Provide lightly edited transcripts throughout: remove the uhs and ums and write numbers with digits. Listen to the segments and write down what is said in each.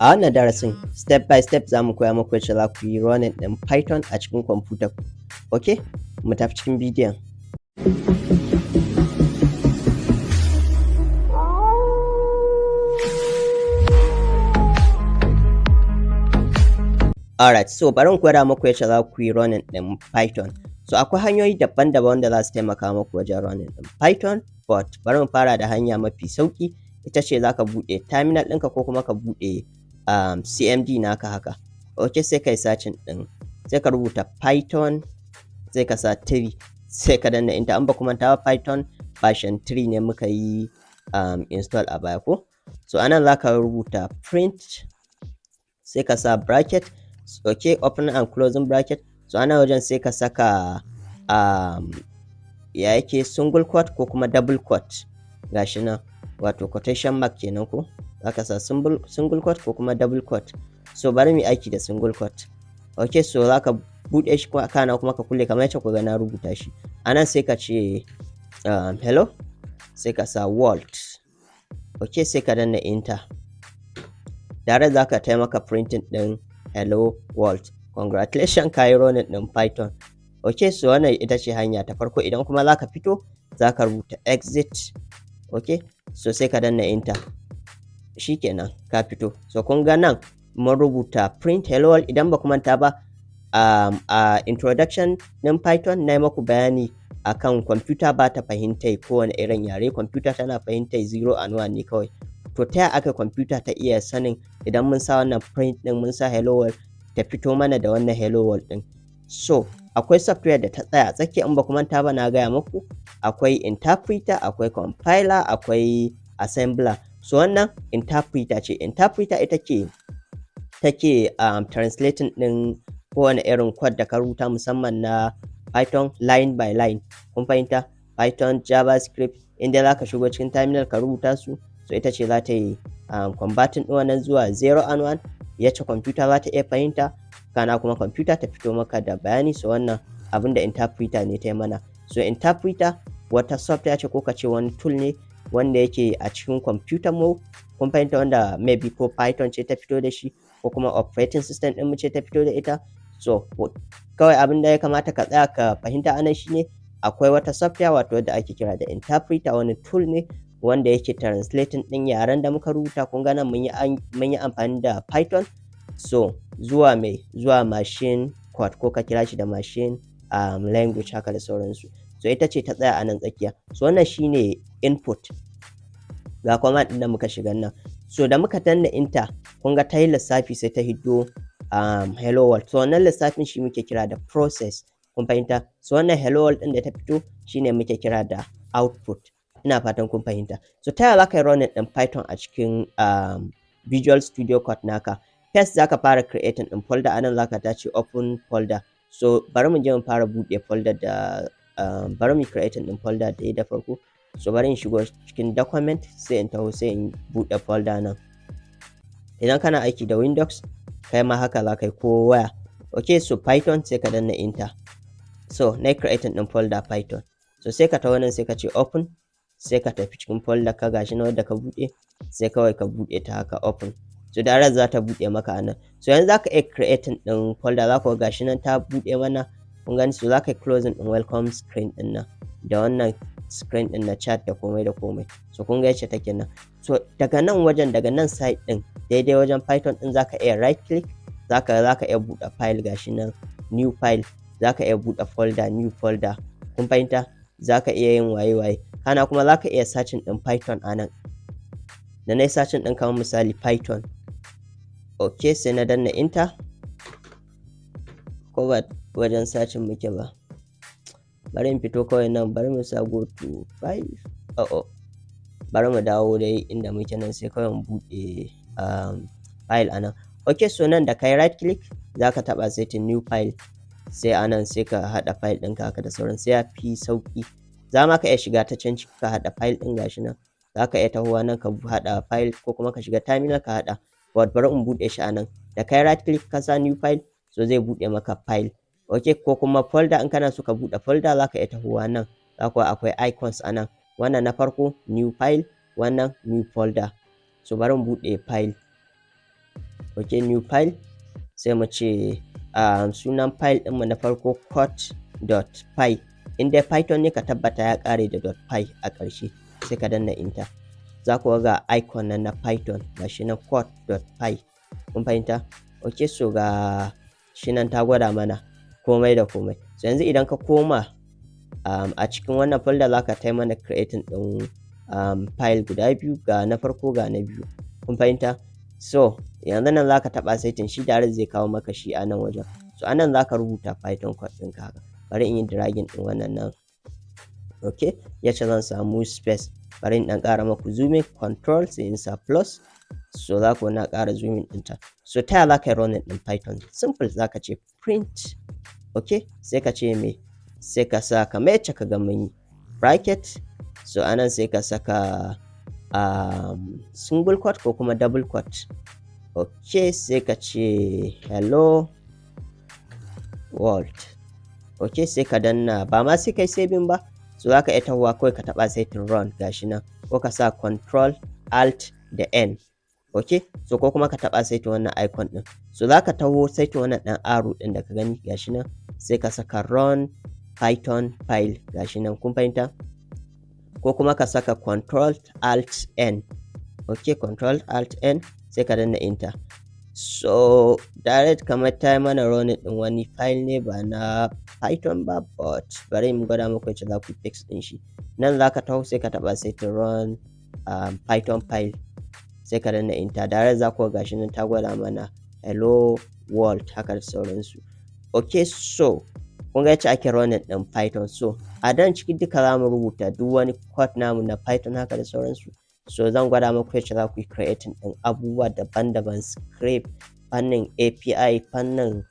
A wannan darasin step by step za mu koya muku yadda za ku yi running ɗin Python a cikin kwamfutar ku. Okay, mu tafi cikin bidiyon. Alright, so bari mu koya muku yadda za ku yi running ɗin Python. So akwai hanyoyi daban-daban wanda za su taimaka muku wajen running ɗin Python, but bari mu fara da hanya mafi sauƙi. Ita ce za ka buɗe terminal ɗinka ko kuma ka buɗe cmd naka haka. Okay, sai kai searching ɗin, sai ka rubuta Python, sai ka sa 3, sai ka danna enter. An ba kuma ta Python version 3 ne muka yi install a baya ko. So anan za ka rubuta print, sai ka sa bracket, okay, open and closing bracket. So ana wajen sai ka saka ya yake single quote ko kuma double quote, gashi nan, wato quotation mark kenan ko, zaka sa single quote ko kuma double quote. So bari mu aiki da single quote. Okay, so zaka bude shi kana kuma ka kulle kamar yadda ku ga na rubuta shi. Anan sai ka ce hello, sai ka sa world. Okay, sai ka danna enter. Dare zaka taimaka printing din hello world. Congratulations, ka yi running din Python. Okay, so wannan ita ce hanya ta farko. Idan kuma zaka fito zaka rubuta exit. Okay, so sai ka danna enter. Shikenan ka fito. So kun ga nan mun rubuta print hello world. Idan ba ku manta ba introduction din Python na yi maku bayani akan kwamfuta ba ta fahimtai kowane irin yare. Kwamfuta tana fahimtai 0 and 1 ne kawai. To ta yaya aka kwamfuta ta iya sanin idan mun sa wannan print din mun sa hello world ta fito mana da wannan hello world din? So akwai software da ta tsaya tsakiya, in ba ku manta ba na gaya muku akwai interpreter, akwai compiler, akwai assembler. So wannan interpreter ce. Interpreter ita ce take translating din kowane irin code da ka rubuta, musamman na Python line by line. Kun fahimta? Python, JavaScript, inda za ka shigo cikin terminal ka rubuta su, so ita ce za ta yi converting din wannan zuwa 0 and 1, yace computer za ta iya fahimta, kana kuma computer ta fito maka da bayani. So wannan abin da interpreter ne ta yi mana. So interpreter wata software ce ko ka ce wani tool ne wanda yake a cikin computer mu. Kun fahimta? Wanda maybe ko Python ce ta fito da shi ko kuma operating system din mu ce ta fito da ita. So kawai abin da ya kamata ka tsaya ka fahimta anan shine akwai wata software wato wadda ake kira da interpreter. Wani tool ne wanda yake translating din yaren da muka rubuta. Kun ga nan mun yi amfani da Python, so zuwa machine code ko ka kira shi da machine language haka da sauransu. So ita ce ta tsaya a nan tsakiya. So wannan shine input. Ga command din da muka shiga nan. So da muka danna enter, kun ga ta yi lissafi sai ta hiddo hello world. So wannan lissafin shi muke kira da process. Kun fahimta? So wannan hello world din da ta fito shine muke kira da output. Ina fatan kun fahimta. So ta yaya za ka yi running din Python a cikin Visual Studio Code naka? First za ka fara creating din folder. Anan za ka tace open folder. So bari mu je mu fara buɗe folder da bari mu creating din folder da farko. So bari in shigo cikin document, sai in taho sai in buɗe folder nan. Idan kana aiki da Windows kai ma haka za ka yi ko waya. Okay, so Python sai ka danna enter. So na creating din folder Python. So sai ka taho nan sai ka ce open, sai ka tafi cikin folder ka, gashi na wanda ka buɗe, sai kawai ka buɗe ta haka open. So da za ta buɗe maka anan. So yanzu za ka iya creating din folder, za ka ga gashi nan ta buɗe mana. Kun gani? So za ka yi closing din welcome screen din nan da wannan screen din na chat da komai da komai. So kun ga yace take nan. So daga nan wajen, daga nan side din daidai wajen Python din za ka iya right click, za ka iya buɗe file, gashi nan new file, za ka iya buɗe folder new folder. Kun fahimta? Za ka iya yin waye kana kuma za ka iya searching din Python anan. Da na yi searching din kamar misali Python. Okay, sai na danna enter. Ko ba wajen searching muke ba, bari in fito kawai nan, bari mu sa go to 5. Bari mu dawo dai inda muke nan, sai kawai mu buɗe file anan. Okay, so nan da kai right click za ka taɓa setting new file, sai anan sai ka haɗa file ɗinka haka da sauran, sai ya fi sauƙi. Za ma ka iya shiga ta can ciki ka haɗa file ɗin, gashi nan. Za ka iya tahowa nan ka haɗa file ko kuma ka shiga terminal ka haɗa. But bari in buɗe shi anan. Da kai right click ka sa new file, so zai buɗe maka file. Okay, ko kuma folder, in kana so ka buɗe folder za ka iya tahowa nan. Za ku akwai icons anan. Wannan na farko new file, wannan new folder. So bari in buɗe file. okay, new file, sai mu ce sunan file ɗinmu na farko code.py. In dai Python ne ka tabbata ya ƙare da .py a ƙarshe, sai ka danna enter. Za ku ga icon nan na Python gashi nan code.py. Kun fahimta? Okay, so ga shi nan ta gwada mana komai da komai. So yanzu idan ka koma a cikin wannan folder za ka tai mana creating ɗin file guda biyu, ga na farko ga na biyu. Kun fahimta? So yanzu nan za ka taɓa setting shi direct zai kawo maka shi a nan wajen. So a nan za ka rubuta Python code ɗinka haka. Bari in yi dragging ɗin wannan nan. Okay, yace zan samu space. Bari in ɗan ƙara maku zooming, control sai in sa plus. So za ku na ƙara zooming ɗinta. So ta yaya za ka yi running ɗin Python? Simple, za ka ce print. Okay, sai ka ce me? Sai ka sa kamar yacce ka ga mun yi bracket. So anan sai ka saka single quote ko kuma double quote. Okay, sai ka ce hello world. Okay, sai ka danna, ba ma sai kai saving ba. So za ka iya tahowa kawai ka taɓa setting run gashi nan, ko ka sa control alt da n. Okay, so ko kuma ka taɓa setting wannan icon ɗin. So za ka taho setting wannan ɗan arrow ɗin da ka gani gashi nan, sai ka saka run python file gashi nan. Kun fahimta? Ko kuma ka saka control alt n. Okay, control alt n sai ka danna enter. So direct kamar ta mana running ɗin wani file ne ba na Python ba, but bari mu gwada muku yacce za ku fix ɗin shi. Nan za ka taho sai ka taɓa setting run Python file sai ka danna enter. Direct za ku ga gashi nan ta gwada mana hello world haka da sauransu. Okay, so kun ga yacce ake running ɗin Python. So a dan ciki duka za mu rubuta duk wani code namu na Python haka da sauransu. So zan gwada muku yacce za ku yi creating ɗin abubuwa daban-daban, script, fannin API, fannin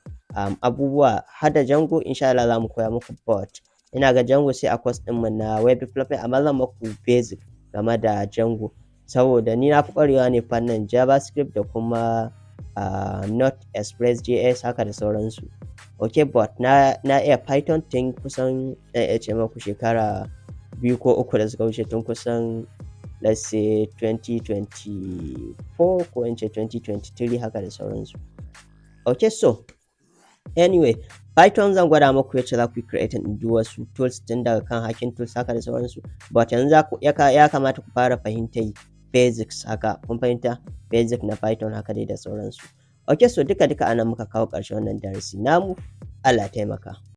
abubuwa har da Django. Insha Allah za mu koya muku, but ina ga Django sai a course ɗinmu na web development, amma zan muku basic game da Django saboda ni na fi ƙwarewa ne fannin JavaScript da kuma Node.js haka da sauransu. Okay, but na iya Python tun kusan ce maku shekara 2 ko 3 da suka wuce, tun kusan let's say 2024 ko in ce 2023 haka da sauransu. Okay, so anyway, Python zan gwada muku yacce za ku yi creating ɗin duk wasu tools tun daga kan hacking tools haka da sauransu, but yanzu ya kamata ku fara fahimtar basics haka. Kun fahimta? Basic na Python haka dai da sauransu. Okay, so duka anan muka kawo ƙarshen wannan darasi namu. Allah taimaka.